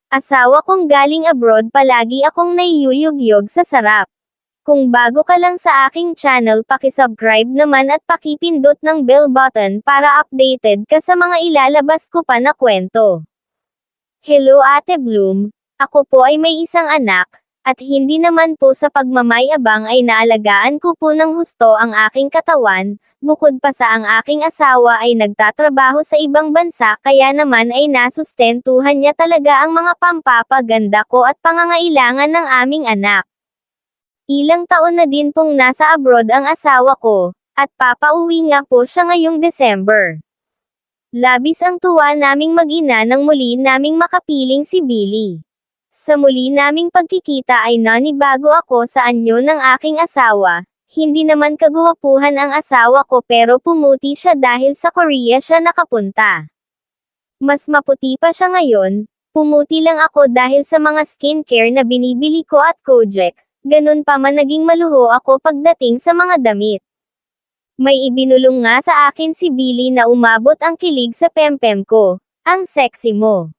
Asawa kong galing abroad palagi akong naiyuyugyog sa sarap. Kung bago ka lang sa aking channel paki-subscribe naman at pakipindot ng bell button para updated ka sa mga ilalabas ko pa na kwento. Hello Ate Bloom, ako po ay may isang anak, at hindi naman po sa pagmamayabang ay naalagaan ko po ng husto ang aking katawan, bukod pa sa ang aking asawa ay nagtatrabaho sa ibang bansa kaya naman ay nasustentuhan niya talaga ang mga pampapaganda ko at pangangailangan ng aming anak. Ilang taon na din pong nasa abroad ang asawa ko, at papauwi nga po siya ngayong December. Labis ang tuwa naming mag-ina nang muli naming makapiling si Billy. Sa muli naming pagkikita ay nanibago ako sa anyo ng aking asawa. Hindi naman kagwapuhan ang asawa ko pero pumuti siya dahil sa Korea siya nakapunta. Mas maputi pa siya ngayon, pumuti lang ako dahil sa mga skincare na binibili ko at Kojak, ganun pa man naging maluho ako pagdating sa mga damit. May ibinulong nga sa akin si Billy na umabot ang kilig sa pempem ko, ang sexy mo.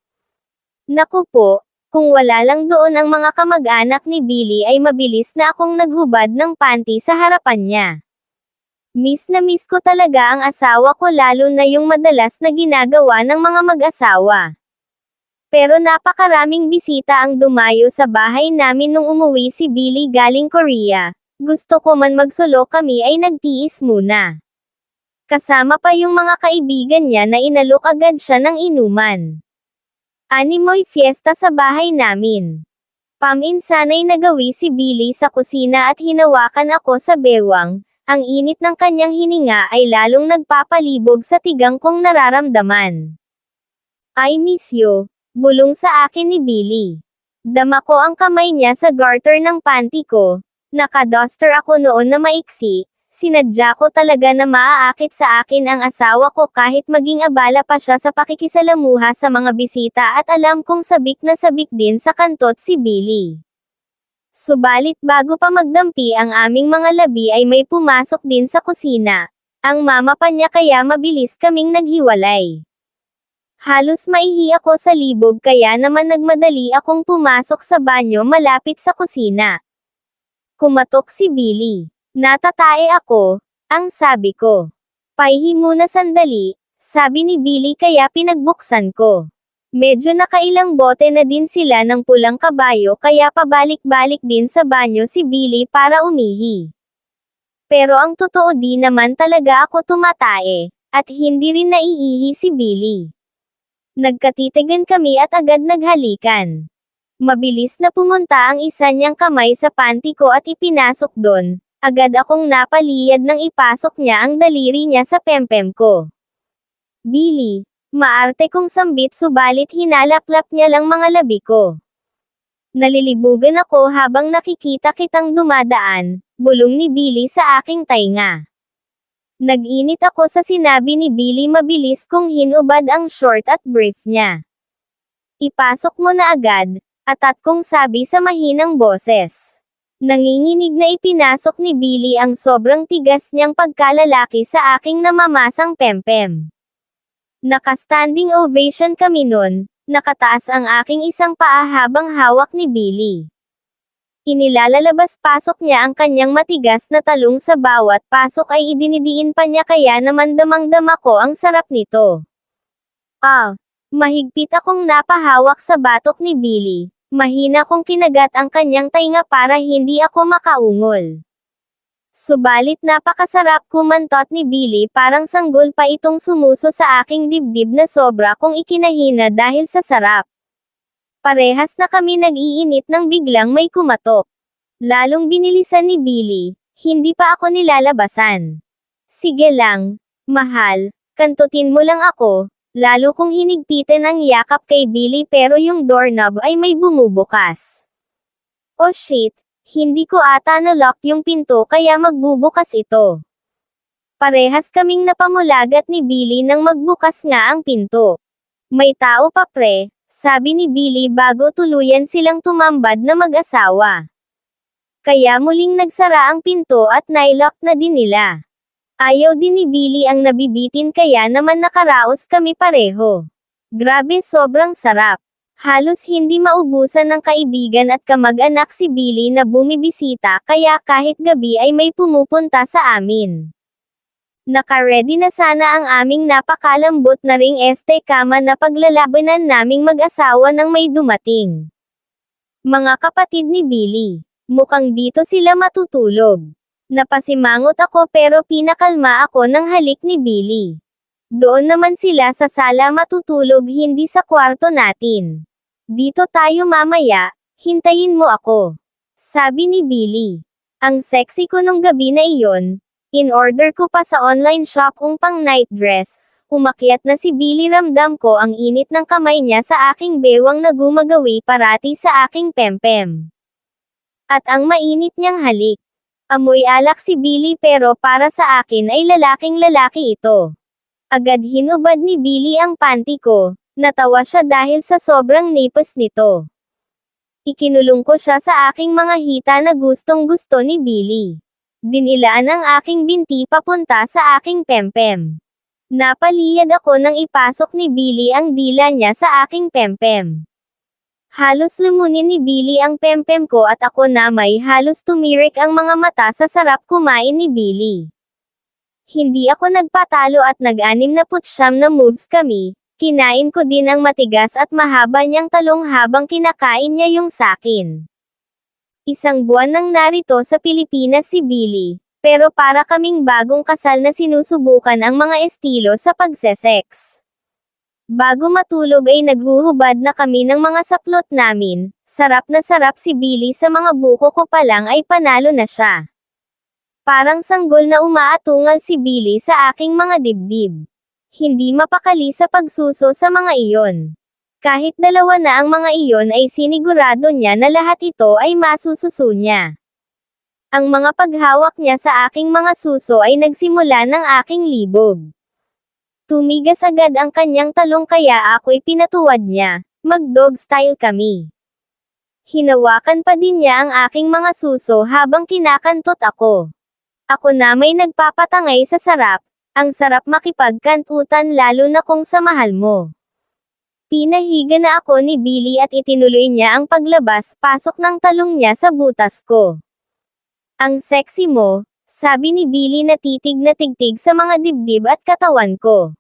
Naku po, kung wala lang doon ang mga kamag-anak ni Billy ay mabilis na akong naghubad ng panty sa harapan niya. Miss na miss ko talaga ang asawa ko lalo na yung madalas na ginagawa ng mga mag-asawa. Pero napakaraming bisita ang dumayo sa bahay namin nung umuwi si Billy galing Korea. Gusto ko man magsulo kami ay nagtiis muna. Kasama pa yung mga kaibigan niya na inalok agad siya ng inuman. Animoy fiesta sa bahay namin. Paminsanay nagawi si Billy sa kusina at hinawakan ako sa bewang, ang init ng kanyang hininga ay lalong nagpapalibog sa tigang kong nararamdaman. I miss you, bulong sa akin ni Billy. Dama ko ang kamay niya sa garter ng panty ko, naka-duster ako noon na maiksi. Sinadya ko talaga na maaakit sa akin ang asawa ko kahit maging abala pa siya sa pakikisalamuha sa mga bisita at alam kong sabik na sabik din sa kantot si Billy. Subalit bago pa magdampi ang aming mga labi ay may pumasok din sa kusina. Ang mama pa niya kaya mabilis kaming naghiwalay. Halos maihi ako sa libog kaya naman nagmadali akong pumasok sa banyo malapit sa kusina. Kumatok si Billy. Natatae ako, ang sabi ko. Pahihi muna sandali, sabi ni Billy kaya pinagbuksan ko. Medyo nakailang bote na din sila ng pulang kabayo kaya pabalik-balik din sa banyo si Billy para umihi. Pero ang totoo di naman talaga ako tumatae, at hindi rin naiihi si Billy. Nagkatitigan kami at agad naghalikan. Mabilis na pumunta ang isa niyang kamay sa panty ko at ipinasok doon. Agad akong napaliyad nang ipasok niya ang daliri niya sa pempem ko. Billy, maarte kong sambit subalit hinalaplap niya lang mga labi ko. Nalilibugan ako habang nakikita kitang dumadaan, bulong ni Billy sa aking tainga. Nag-init ako sa sinabi ni Billy mabilis kong hinubad ang short at brief niya. Ipasok mo na agad, atat kong sabi sa mahinang boses. Nanginginig na ipinasok ni Billy ang sobrang tigas niyang pagkalalaki sa aking namamasang pempem. Naka-standing ovation kami nun, nakataas ang aking isang paa habang hawak ni Billy. Inilalabas-pasok niya ang kanyang matigas na talong sa bawat pasok ay idinidiin pa niya kaya naman damang-dama ko ang sarap nito. Mahigpit akong napahawak sa batok ni Billy. Mahina kong kinagat ang kanyang tainga para hindi ako makaungol. Subalit napakasarap kumantot ni Billy parang sanggol pa itong sumuso sa aking dibdib na sobra kong ikinahina dahil sa sarap. Parehas na kami nag-iinit nang biglang may kumatok. Lalong binilisan ni Billy, hindi pa ako nilalabasan. Sige lang, mahal, kantutin mo lang ako. Lalo kong hinigpitan ang yakap kay Billy pero yung doorknob ay may bumubukas. Oh shit, hindi ko ata na-lock yung pinto kaya magbubukas ito. Parehas kaming napamulagat ni Billy nang magbukas nga ang pinto. May tao pa pre, sabi ni Billy bago tuluyan silang tumambad na mag-asawa. Kaya muling nagsara ang pinto at nilock na din nila. Ayaw din ni Billy ang nabibitin kaya naman nakaraos kami pareho. Grabe sobrang sarap. Halos hindi maubusan ng kaibigan at kamag-anak si Billy na bumibisita kaya kahit gabi ay may pumupunta sa amin. Naka-ready na sana ang aming napakalambot na ring kama na paglalabanan naming mag-asawa nang may dumating. Mga kapatid ni Billy. Mukhang dito sila matutulog. Napasimangot ako pero pinakalma ako ng halik ni Billy. Doon naman sila sa sala matutulog hindi sa kwarto natin. Dito tayo mamaya, hintayin mo ako. Sabi ni Billy. Ang sexy ko nung gabi na iyon. In-order ko pa sa online shop ang pang night dress. Umakyat na si Billy, ramdam ko ang init ng kamay niya sa aking bewang na gumagawi parati sa aking pempem. At ang mainit niyang halik. Amoy alak si Billy pero para sa akin ay lalaking lalaki ito. Agad hinubad ni Billy ang panty ko. Natawa siya dahil sa sobrang nipis nito. Ikinulong ko siya sa aking mga hita na gustong gusto ni Billy. Dinilaan ang aking binti papunta sa aking pempem. Napaliyad ako nang ipasok ni Billy ang dila niya sa aking pempem. Halos lumunin ni Billy ang pempem ko at ako na may halos tumirik ang mga mata sa sarap kumain ni Billy. Hindi ako nagpatalo at nag-69 na moves kami. Kinain ko din ang matigas at mahaba niyang talong habang kinakain niya yung sakin. Isang buwan nang narito sa Pilipinas si Billy, pero para kaming bagong kasal na sinusubukan ang mga estilo sa pagsesex. Bago matulog ay naghuhubad na kami ng mga saplot namin. Sarap na sarap si Billy sa mga buko ko pa lang ay panalo na siya. Parang sanggol na umaatungal si Billy sa aking mga dibdib. Hindi mapakali sa pagsuso sa mga iyon. Kahit dalawa na ang mga iyon ay sinigurado niya na lahat ito ay masususo niya. Ang mga paghawak niya sa aking mga suso ay nagsimula ng aking libog. Tumigas agad ang kanyang talong kaya ako'y pinatuwad niya. Mag-dog style kami. Hinawakan pa din niya ang aking mga suso habang kinakantot ako. Ako na may nagpapatangay sa sarap. Ang sarap makipagkantutan lalo na kung sa mahal mo. Pinahiga na ako ni Billy at itinuloy niya ang paglabas-pasok ng talong niya sa butas ko. Ang sexy mo, sabi ni Billy na titig na tigtig sa mga dibdib at katawan ko.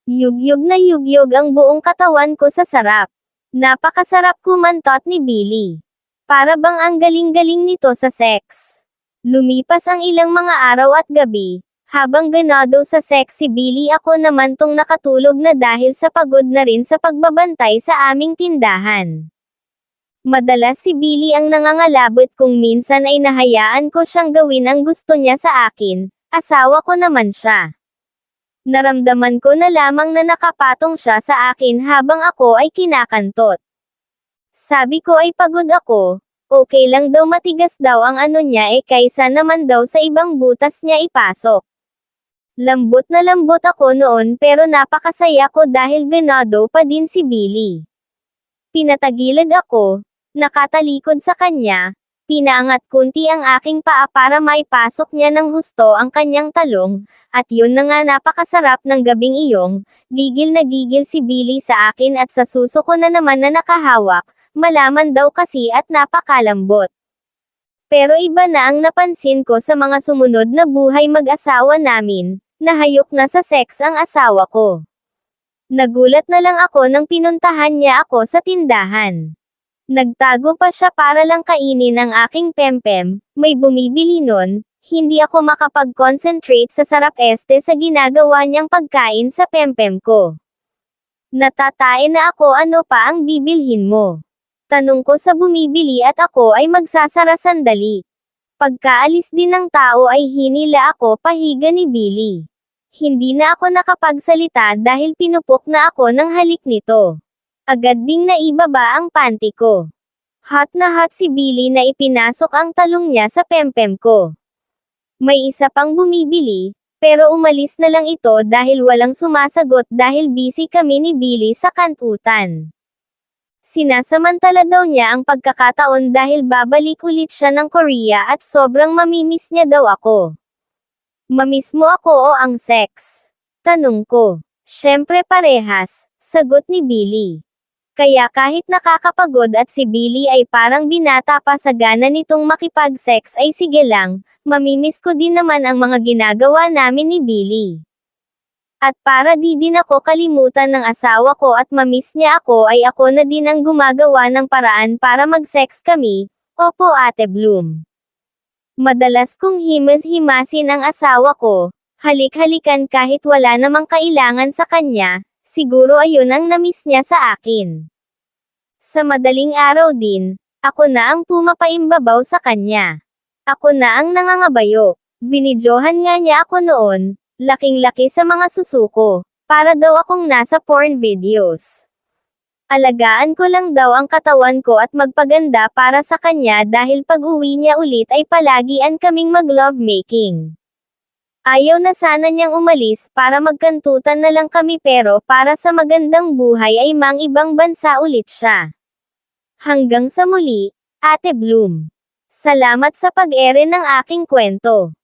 Yugyug na yugyug ang buong katawan ko sa sarap. Napakasarap kumantot ni Billy. Para bang ang galing-galing nito sa sex. Lumipas ang ilang mga araw at gabi. Habang ganado sa sexy Billy ako naman tong nakatulog na dahil sa pagod na rin sa pagbabantay sa aming tindahan. Madalas si Billy ang nangangalabot kung minsan ay nahayaan ko siyang gawin ang gusto niya sa akin, asawa ko naman siya. Naramdaman ko na lamang na nakapatong siya sa akin habang ako ay kinakantot. Sabi ko ay pagod ako, okay lang daw matigas daw ang ano niya kaysa naman daw sa ibang butas niya ipasok. Lambot na lambot ako noon pero napakasaya ko dahil ganado pa din si Billy. Pinatagilid ako, nakatalikod sa kanya, pinaangat kunti ang aking paa para maipasok niya ng husto ang kanyang talong, at yun na nga napakasarap ng gabing iyong, gigil na gigil si Billy sa akin at sa suso ko na naman na nakahawak, malaman daw kasi at napakalambot. Pero iba na ang napansin ko sa mga sumunod na buhay mag-asawa namin. Nahayok na sa sex ang asawa ko. Nagulat na lang ako nang pinuntahan niya ako sa tindahan. Nagtago pa siya para lang kainin ang aking pempem, may bumibili nun, hindi ako makapag-concentrate sa sarap sa ginagawa niyang pagkain sa pempem ko. Natatae na ako ano pa ang bibilhin mo. Tanong ko sa bumibili at ako ay magsasara sandali. Pagkaalis din ng tao ay hinila ako pahiga ni Billy. Hindi na ako nakapagsalita dahil pinupok na ako ng halik nito. Agad ding naibaba ang panty ko. Hot na hot si Billy na ipinasok ang talong niya sa pempem ko. May isa pang bumibili, pero umalis na lang ito dahil walang sumasagot dahil busy kami ni Billy sa kantutan. Sinasamantala daw niya ang pagkakataon dahil babalik ulit siya ng Korea at sobrang mamimiss niya daw ako. Mamiss mo ako o ang sex? Tanong ko. Syempre parehas, sagot ni Billy. Kaya kahit nakakapagod at si Billy ay parang binata pa sa gana nitong makipag-sex ay sige lang, mamimiss ko din naman ang mga ginagawa namin ni Billy. At para di din ako kalimutan ng asawa ko at mamiss niya ako ay ako na din ang gumagawa ng paraan para mag-sex kami, opo Ate Bloom. Madalas kong himas-himasin ang asawa ko, halik-halikan kahit wala namang kailangan sa kanya, siguro ayun ang namiss niya sa akin. Sa madaling araw din, ako na ang pumapaimbabaw sa kanya. Ako na ang nangangabayo. Binidyohan nga niya ako noon, laking-laki sa mga susuko, para daw akong nasa porn videos. Alagaan ko lang daw ang katawan ko at magpaganda para sa kanya dahil pag-uwi niya ulit ay palagian kaming mag-lovemaking. Ayaw na sana niyang umalis para magkantutan na lang kami pero para sa magandang buhay ay mang-ibang bansa ulit siya. Hanggang sa muli, Ate Bloom. Salamat sa pag-ere ng aking kwento.